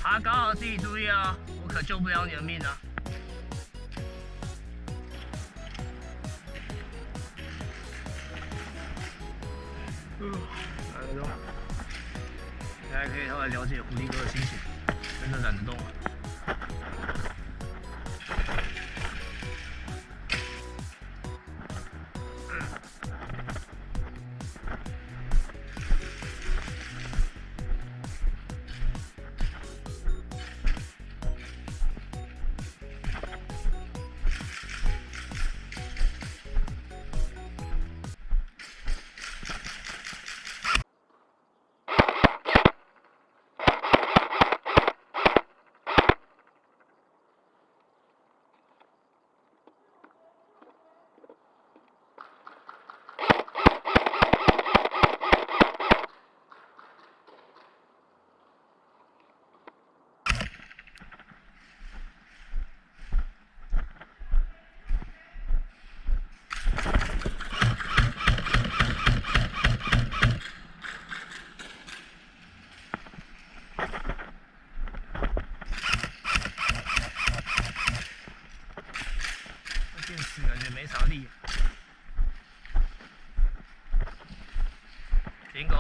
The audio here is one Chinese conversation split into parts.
爬高好自己注意啊，我可救不了你的命啊！来得动，大家可以稍微了解狐狸哥的心情，真的懒得动了。感觉没啥力。进攻！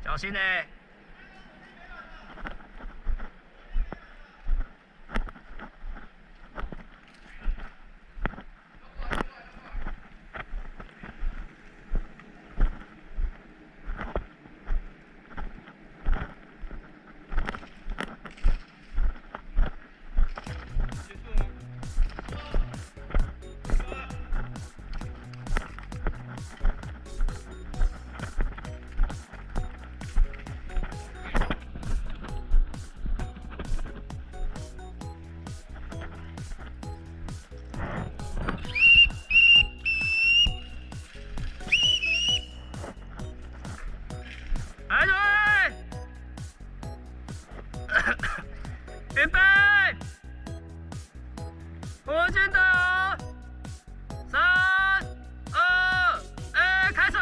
小心嘞！预备，我先打，3、2、1，开始！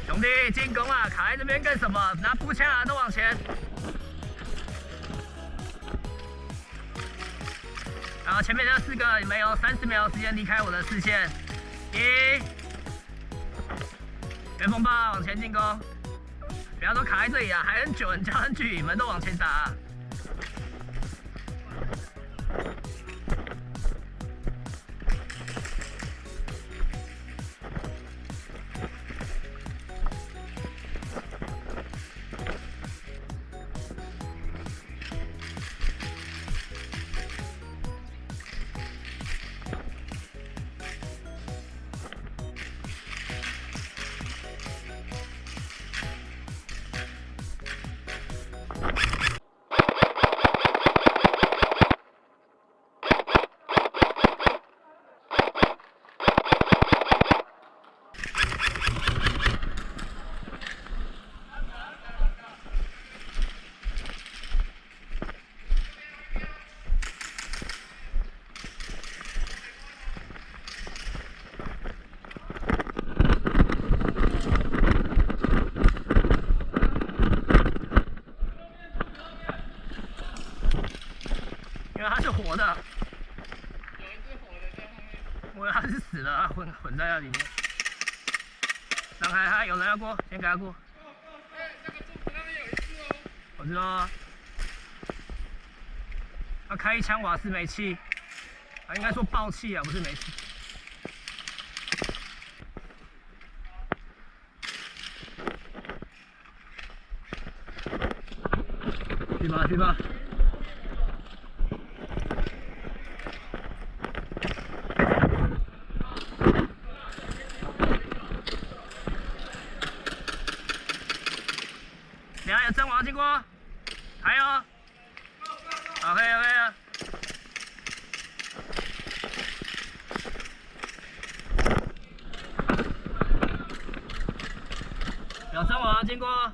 兄弟，进攻啊！卡在这边干什么？拿步枪啊，都往前！然后前面那4个，你们有30秒时间离开我的视线。1，原风暴往前进攻，不要都卡在这里啊，还很久，很焦很举，你们都往前打啊。因为它是活的，有一只活的在后面。我以为它是死了，混在那里面。让开它，有人要过，先给他过。哎，那个柱子那边有一只哦。我知道啊。要开1枪瓦斯煤气，啊，应该说爆气啊，不是煤气。去吧，去吧。等下有阵亡经过，还有 ，OK 了。有阵亡经过。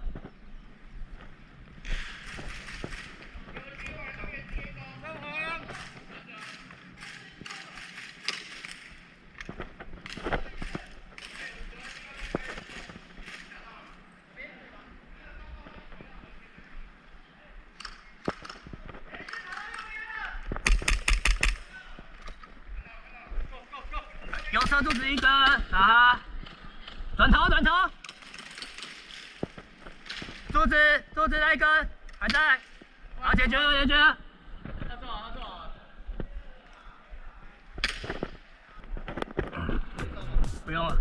右侧肚子一根，哈，转头，肚子那一根还在，好，解决了。他做好。不用了。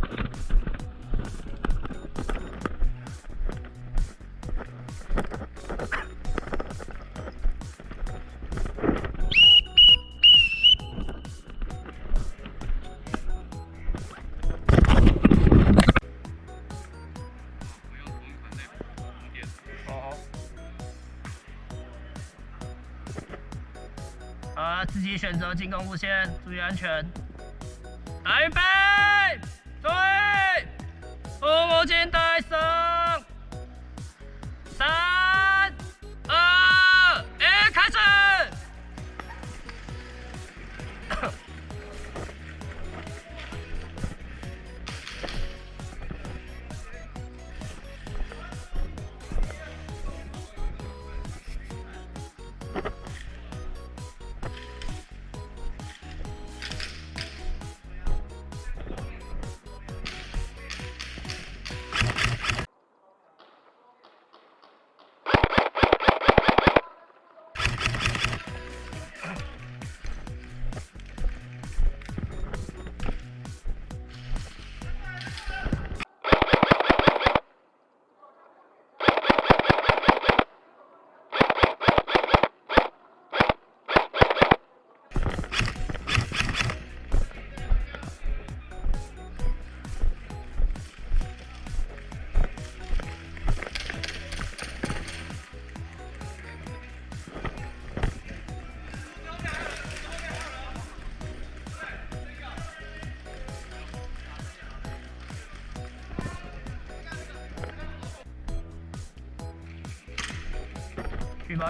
自己选择进攻路线，注意安全。来，预备，注意，护目镜戴上。3、2、1，开始！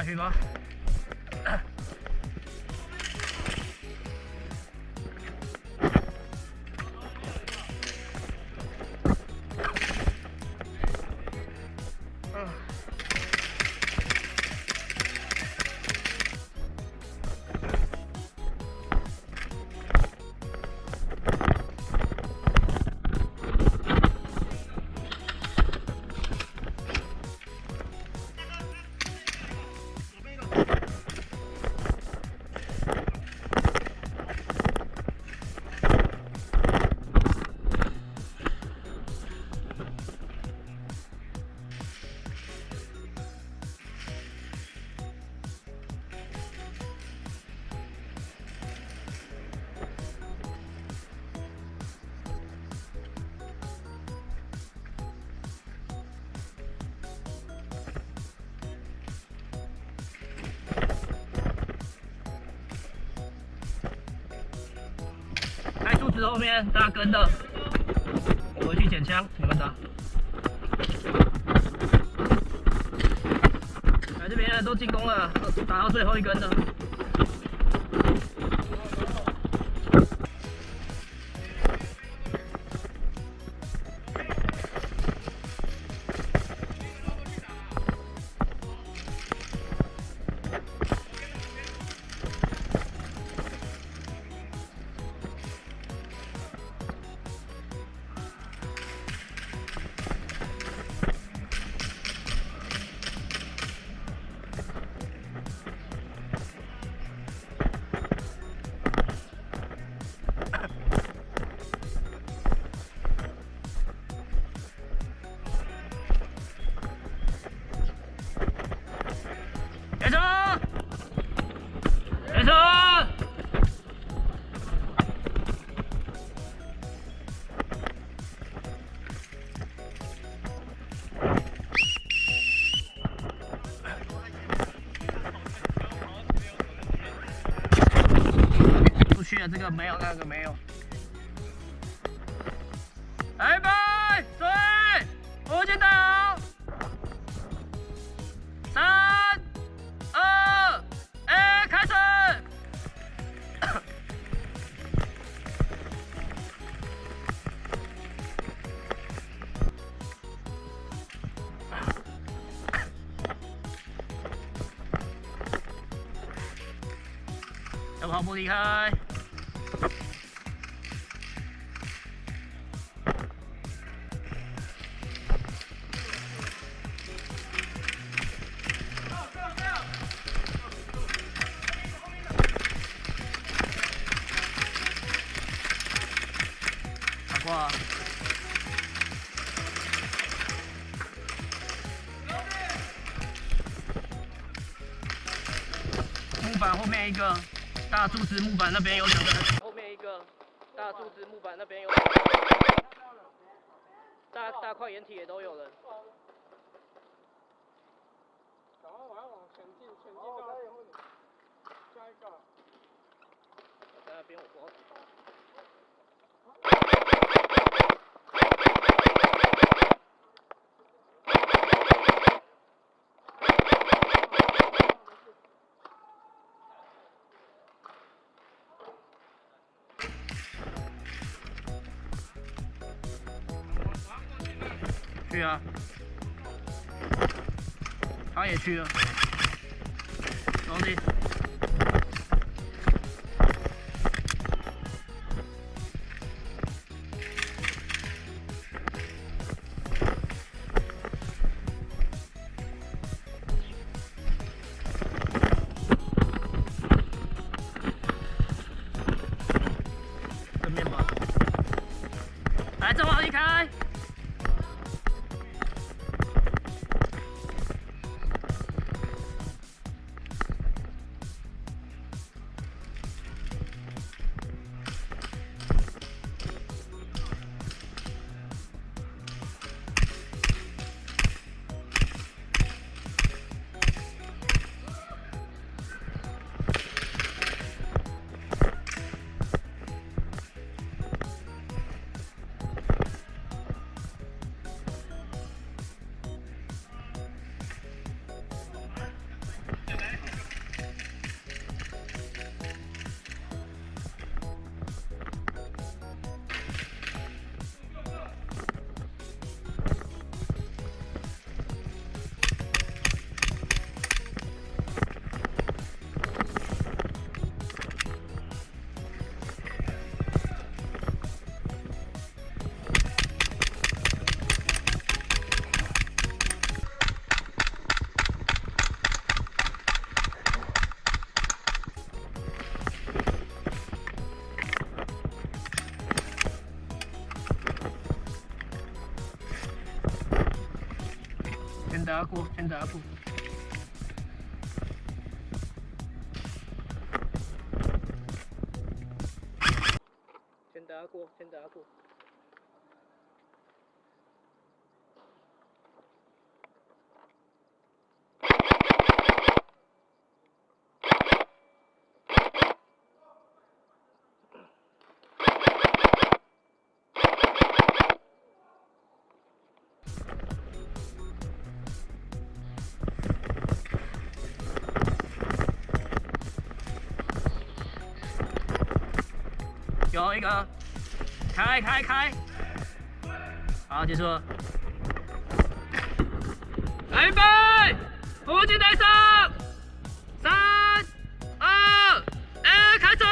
去吧。柱子后面大根的，我回去捡枪，你们打。来这边的都进攻了，打到最后一根的。个没有，那个没有。预备，准备，火箭到，3、2、1，开始。要跑步离开。打过。木板后面一个。大柱子木板那边有2个人，后面一个大柱子木板那边有2个人，大块掩体也都有人。赶快往前进到下一个。我在那边我不好找。去啊！他也去了，兄弟。正面吧，来，正好离开。先打过，先打过。先打过，先打过。有一个，开，好，结束了。预备，火箭带上，3、2、1，开始。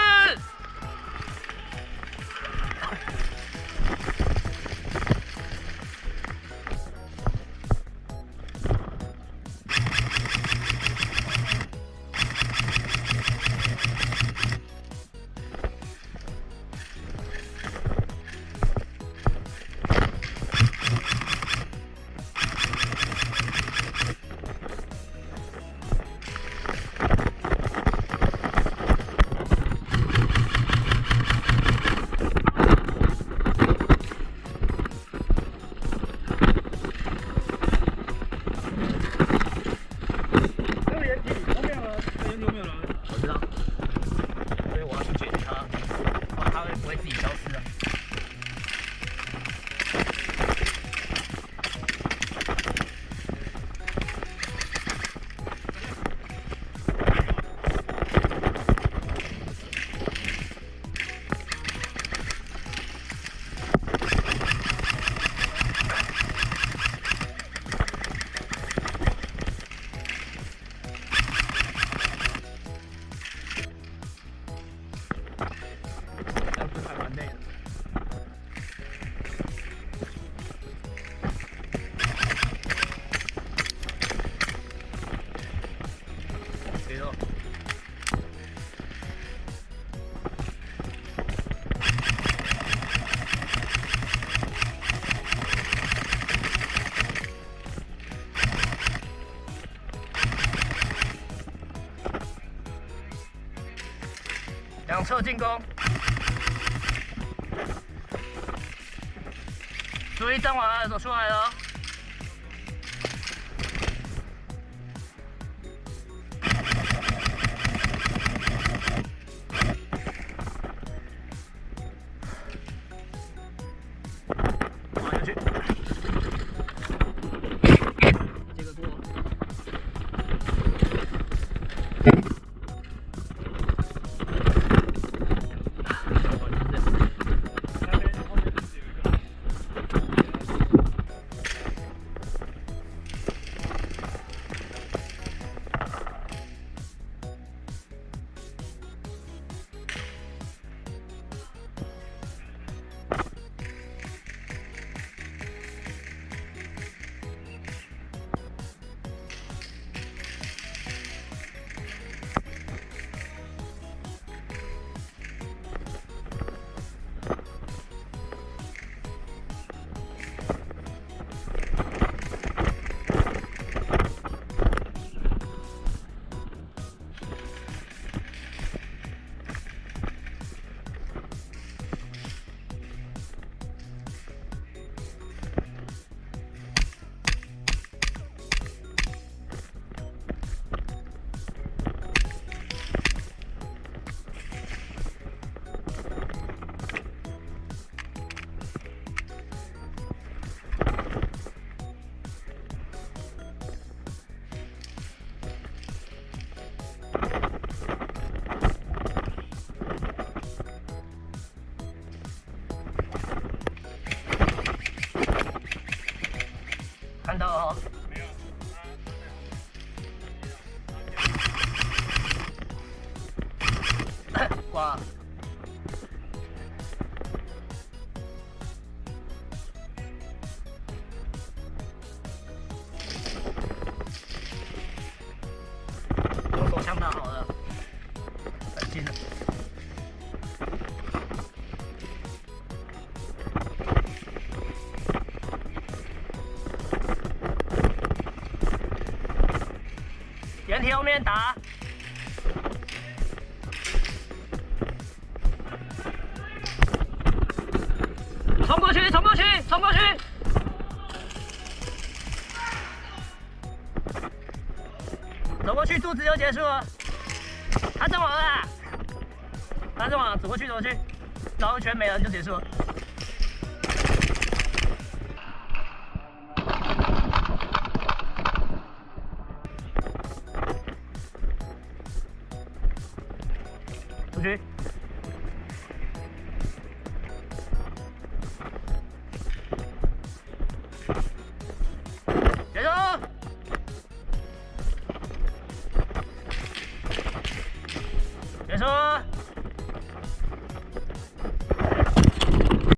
两侧进攻，注意站完了，走出来了。滑下去，这个过。 看到哦。没有。挂。用手枪打好了，很近了。 掩体后面打，冲过去，冲过去，冲过去！走过去，肚子就结束了。他阵亡了啦，他阵亡了，走过去，走过去，绕一圈没人就结束了。 出去。结束。结束。